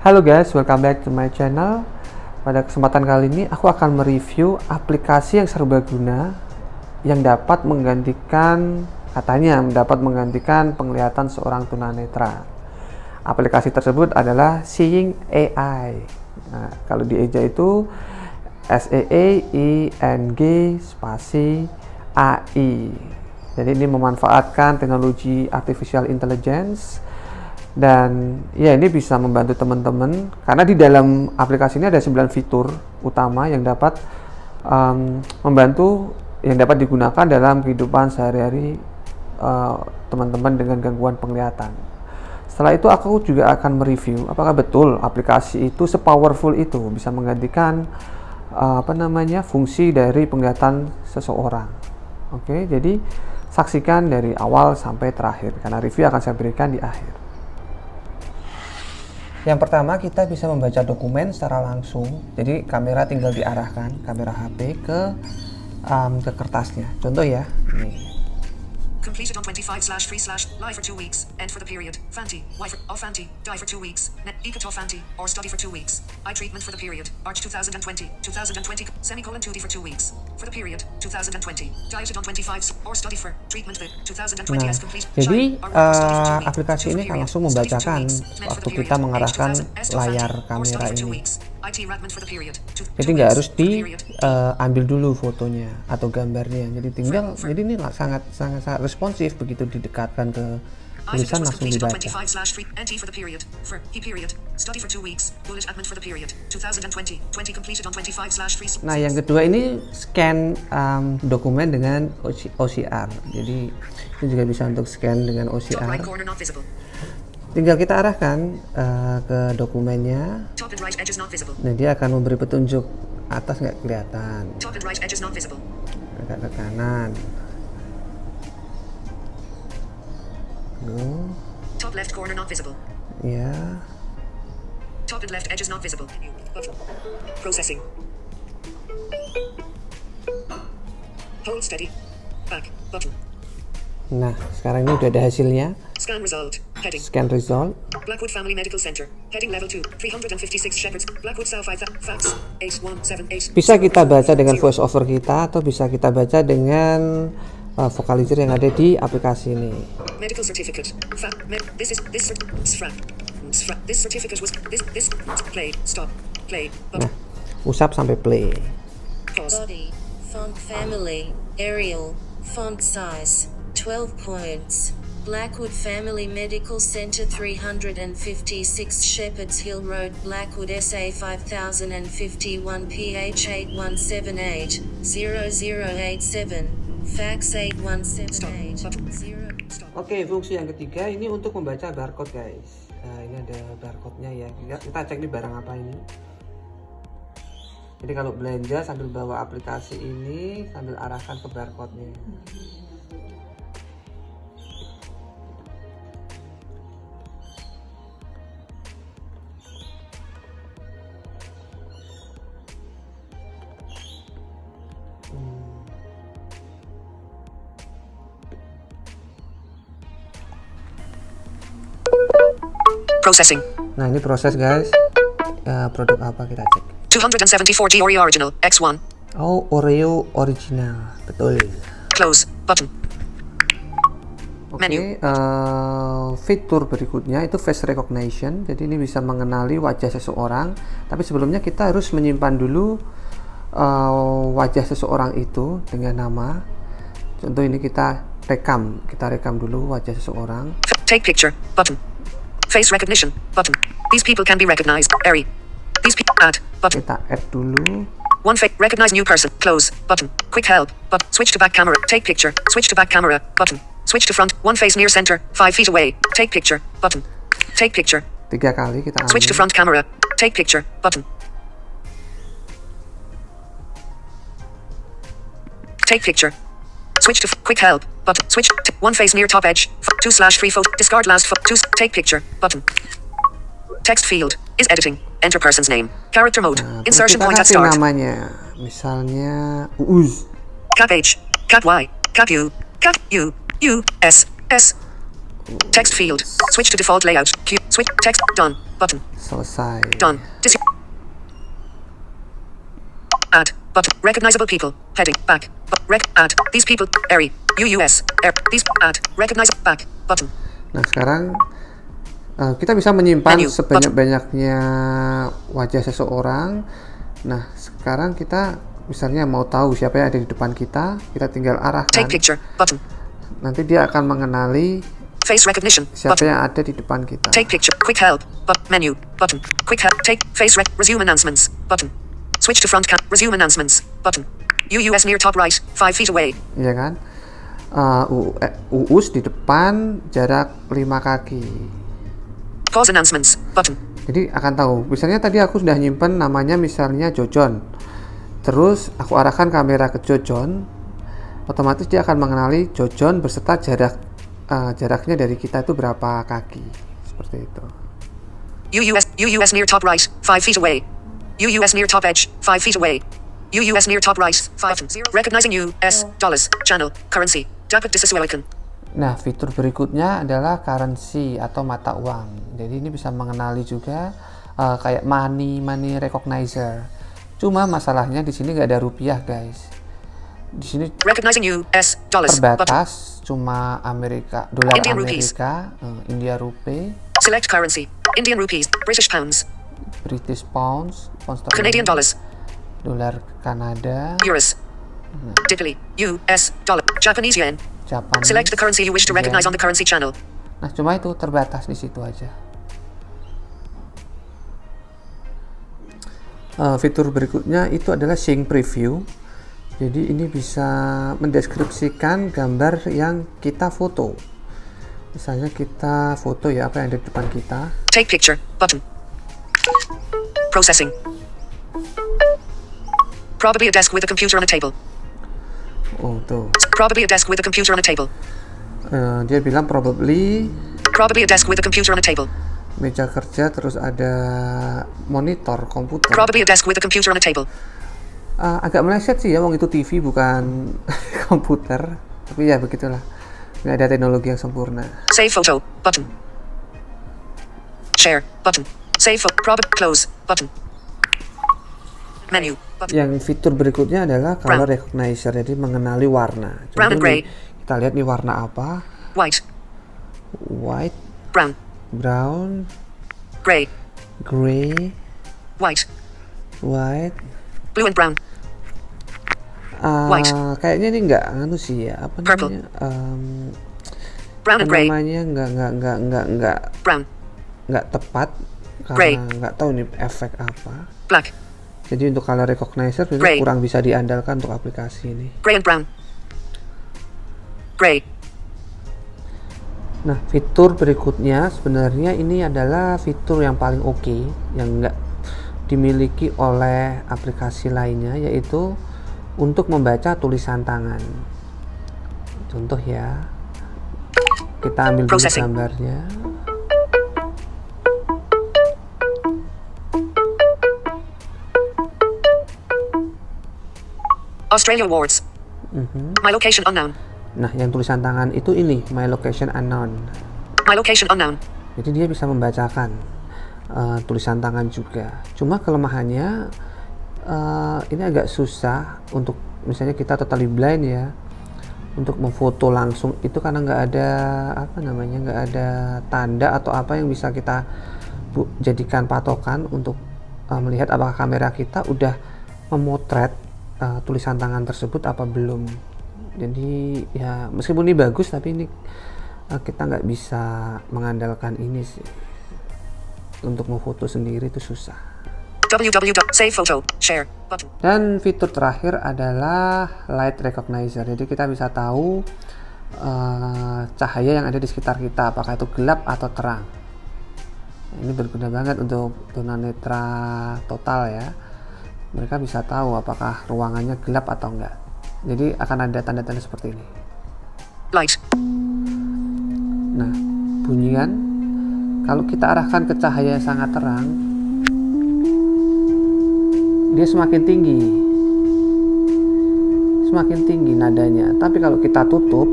Halo guys, welcome back to my channel. Pada kesempatan kali ini aku akan mereview aplikasi yang serbaguna yang dapat menggantikan, katanya dapat menggantikan penglihatan seorang tunanetra. Aplikasi tersebut adalah Seeing AI. Nah, kalau di eja itu SEEING spasi AI. Jadi ini memanfaatkan teknologi artificial intelligence. Dan ya, ini bisa membantu teman-teman karena di dalam aplikasi ini ada 9 fitur utama yang dapat membantu, yang dapat digunakan dalam kehidupan sehari-hari teman-teman dengan gangguan penglihatan. Setelah itu aku juga akan mereview apakah betul aplikasi itu sepowerful itu bisa menggantikan fungsi dari penglihatan seseorang. Oke, jadi saksikan dari awal sampai terakhir karena review akan saya berikan di akhir. Yang pertama, kita bisa membaca dokumen secara langsung. Jadi kamera tinggal diarahkan, kamera HP ke kertasnya. Contoh ya, nih. Completed on 25/3/live for 2 weeks. End for the period. Fanti. Wife of Fanti. Die for 2 weeks. Ikato Fanti. Or study for 2 weeks. Eye treatment for the period. March 2020. 2020. Semicolon 2D for 2 weeks. For the period. 2020. Dieted on 25. Or study for treatment with 2020 as complete. Jadi aplikasi ini akan langsung membacakan waktu kita mengarahkan layar kamera ini. Jadi nggak harus diambil dulu fotonya atau gambarnya. Jadi ini sangat responsif, begitu didekatkan ke tulisan langsung dibaca. Nah, yang kedua ini scan dokumen dengan OCR. Jadi ini juga bisa untuk scan dengan OCR. Tinggal kita arahkan ke dokumennya. Nah, dia akan memberi petunjuk atas nggak kelihatan. Agak ke kanan. Top left corner not visible. Ya. Top and left edges not visible. Processing. Hold steady. Back button. Nah, sekarang ini udah ada hasilnya. Scan result. Heading. Scan result. Blackwood Family Medical Center. Heading level 2. 356 Shepherds. Blackwood South Fax 8178. Bisa kita baca dengan voice over kita atau bisa kita baca dengan vocalizer yang ada di aplikasi ini. Medical certificate. This certificate was this play stop play. Nah, usap sampai play. Body, font family, Arial, font size, 12 points. Blackwood Family Medical Center 356 Shepherds Hill Road, Blackwood SA 5051 PH 8178 0087 Fax 8178 Oke, fungsi yang ketiga ini untuk membaca barcode, guys. Nah, ini ada barcode-nya ya. Kita cek nih barang apa ini. Jadi kalau belanja sambil bawa aplikasi ini sambil arahkan ke barcode-nya. Processing. Nah, ini proses, guys. Produk apa kita cek? 274 Oreo Original X1. Oh, Oreo Original, betul. Close button. Oke, fitur berikutnya itu face recognition. Jadi ini bisa mengenali wajah seseorang. Tapi sebelumnya kita harus menyimpan dulu wajah seseorang itu dengan nama. Contoh ini kita rekam dulu wajah seseorang. Take picture button. Face recognition button. These people can be recognized. Airy. These people add button. Kita add dulu. One face recognize new person. Close button. Quick help button. Switch to back camera. Take picture. Switch to back camera button. Switch to front. One face near center. 5 feet away. Take picture button. Take picture. 3 kali kita ambil. Switch to front camera. Take picture button. Take picture. Switch to quick help button. Switch to one face near top edge. 2/3 photo. Discard last photo. Take picture button. Text field is editing. Enter person's name. Character mode. Insertion point at start. Namanya, misalnya Uuz. Cap H. Cap Y. Cap U. Cap U. U. S. S. Text field. Switch to default layout. Q. Switch. Text. Done. Button. Selesai. Done. Add. Button. Recognizable people. Heading. Back. Add. These people. Airy. UUS. These. Add. Recognize. Back. Button. Nah, sekarang kita bisa menyimpan Menu. sebanyak-banyaknya wajah seseorang. Nah, sekarang kita misalnya mau tahu siapa yang ada di depan kita tinggal arahkan. Take picture. Button. Nanti dia akan mengenali Face recognition. siapa Button. yang ada di depan kita. Take picture. Quick help. Menu. Button. Quick help. Take. Face resume announcements. Button. Switch to front cam. Resume announcements. Button. UUS near top right. 5 feet away. Iya kan? UUS di depan jarak 5 kaki. Pause announcements. Button. Jadi akan tahu. Misalnya tadi aku sudah nyimpen namanya misalnya Jojon. Terus aku arahkan kamera ke Jojon. Otomatis dia akan mengenali Jojon beserta jaraknya dari kita itu berapa kaki. Seperti itu. UUS near top right. 5 feet away. UUS near top edge. 5 feet away. UUS near top right. 5 recognizing US dollars channel currency. Dapat disesuaikan. Nah, fitur berikutnya adalah currency atau mata uang. Jadi ini bisa mengenali juga kayak money recognizer. Cuma masalahnya di sini nggak ada rupiah, guys. Di sini Recognizing US dollars. terbatas, cuma dolar Indian Amerika, India Rupee, Select currency. Indian rupees. British pounds. British pounds, Canadian dollars. dolar Kanada, Euros. Italy. US dollar. Japanese yen. Japanese. Select the currency you wish to recognize on the currency channel. Nah, cuma itu terbatas di situ aja. Fitur berikutnya itu adalah sync preview. Jadi ini bisa mendeskripsikan gambar yang kita foto. Misalnya kita foto ya apa yang ada di depan kita. Take picture. Button. Processing. Probably a desk with a computer on a table. Oh, tuh. Probably a desk with a computer on a table. Dia bilang probably Probably a desk with a computer on a table. meja kerja, terus ada monitor komputer. Probably a desk with a computer on a table. Agak meleset sih ya, wong itu TV bukan komputer. Tapi ya begitulah. Nggak ada teknologi yang sempurna. Save photo. Button. Share. Button. Save photo. Close. Button. Menu. Button. Yang fitur berikutnya adalah color recognizer, jadi mengenali warna. Brown and gray. Kita lihat nih warna apa. White. White, Brown. brown, Gray. gray, White. white. Blue and brown. White. Kayaknya ini nggak anu sih ya, apa Purple. namanya? Brown and gray. Namanya Brown. nggak tepat Gray. karena nggak tahu nih efek apa. Black. Jadi untuk color recognizer itu Gray. kurang bisa diandalkan untuk aplikasi ini. Gray and brown. Gray. Nah, fitur berikutnya sebenarnya ini adalah fitur yang paling oke, yang nggak dimiliki oleh aplikasi lainnya, yaitu untuk membaca tulisan tangan. Contoh ya, kita ambil dulu Processing. gambarnya. Australia Awards. My location unknown. Nah, yang tulisan tangan itu ini, my location unknown. My location unknown. Jadi dia bisa membacakan tulisan tangan juga. Cuma kelemahannya ini agak susah untuk misalnya kita totally blind ya, untuk memfoto langsung itu karena nggak ada nggak ada tanda atau apa yang bisa kita jadikan patokan untuk melihat apakah kamera kita udah memotret tulisan tangan tersebut apa belum. Jadi ya meskipun ini bagus, tapi ini kita nggak bisa mengandalkan ini sih. Untuk memfoto sendiri itu susah. Save photo. Share. Button. Dan fitur terakhir adalah light recognizer. Jadi kita bisa tahu cahaya yang ada di sekitar kita, apakah itu gelap atau terang. Ini berguna banget untuk tunanetra total ya. Mereka bisa tahu apakah ruangannya gelap atau enggak. Jadi akan ada tanda-tanda seperti ini. Light. Nah, bunyian kalau kita arahkan ke cahaya yang sangat terang, dia semakin tinggi nadanya. Tapi kalau kita tutup,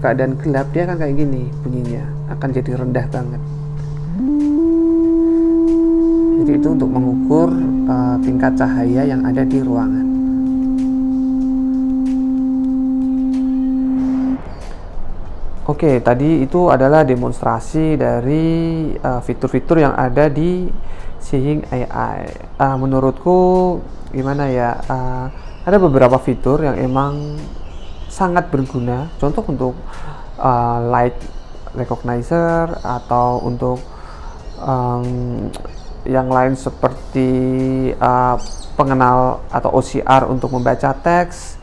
keadaan gelap dia akan kayak gini bunyinya, akan jadi rendah banget. Jadi itu untuk mengukur tingkat cahaya yang ada di ruangan. Oke, tadi itu adalah demonstrasi dari fitur-fitur yang ada di Seeing AI. Menurutku gimana ya? Ada beberapa fitur yang emang sangat berguna. Contoh untuk light recognizer atau untuk yang lain seperti pengenal atau OCR untuk membaca teks.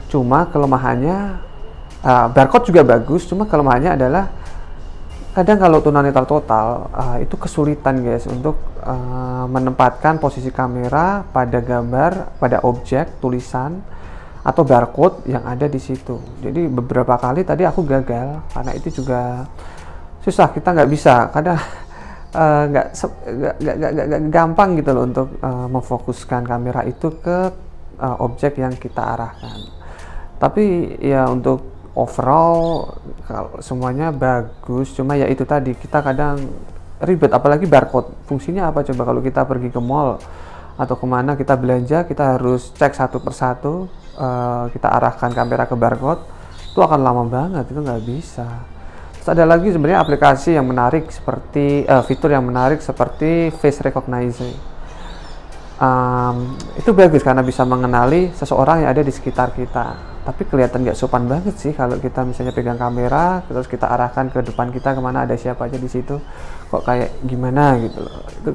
Cuma kelemahannya barcode juga bagus, cuma kelemahannya adalah kadang kalau tunanetra total itu kesulitan guys untuk menempatkan posisi kamera pada gambar, pada objek, tulisan atau barcode yang ada di situ. Jadi beberapa kali tadi aku gagal karena itu juga susah, kita nggak bisa, kadang nggak gampang gitu loh untuk memfokuskan kamera itu ke objek yang kita arahkan. Tapi ya untuk overall kalau semuanya bagus, cuma ya itu tadi kita kadang ribet, apalagi barcode. Fungsinya apa coba kalau kita pergi ke mall atau kemana kita belanja, kita harus cek satu persatu, kita arahkan kamera ke barcode, itu akan lama banget, itu nggak bisa. Terus ada lagi sebenarnya aplikasi yang menarik seperti fitur yang menarik seperti face recognition. Itu bagus karena bisa mengenali seseorang yang ada di sekitar kita. Tapi kelihatan nggak sopan banget sih kalau kita misalnya pegang kamera terus kita arahkan ke depan kita kemana ada siapa aja di situ, kok kayak gimana gitu loh. Itu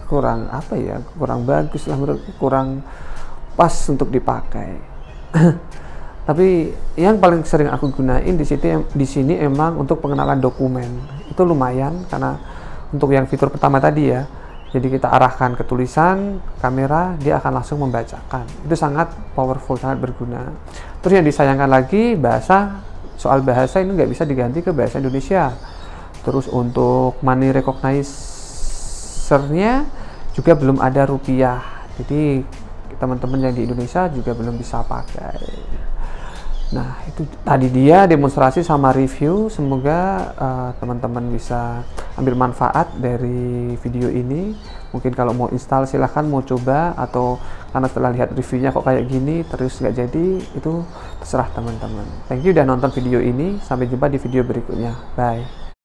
kurang apa ya, kurang bagus lah menurutku, kurang pas untuk dipakai. Tapi yang paling sering aku gunain di sini emang untuk pengenalan dokumen. Itu lumayan karena untuk yang fitur pertama tadi ya. Jadi kita arahkan ke tulisan, kamera, dia akan langsung membacakan. Itu sangat powerful, sangat berguna. Terus yang disayangkan lagi, soal bahasa ini nggak bisa diganti ke bahasa Indonesia. Terus untuk money recognizer-nya juga belum ada rupiah. Jadi teman-teman yang di Indonesia juga belum bisa pakai. Nah, itu tadi dia demonstrasi sama review. Semoga teman-teman bisa ambil manfaat dari video ini. Mungkin kalau mau install silahkan, mau coba, atau karena setelah lihat reviewnya kok kayak gini terus nggak jadi, itu terserah teman-teman. Thank you udah nonton video ini. Sampai jumpa di video berikutnya. Bye.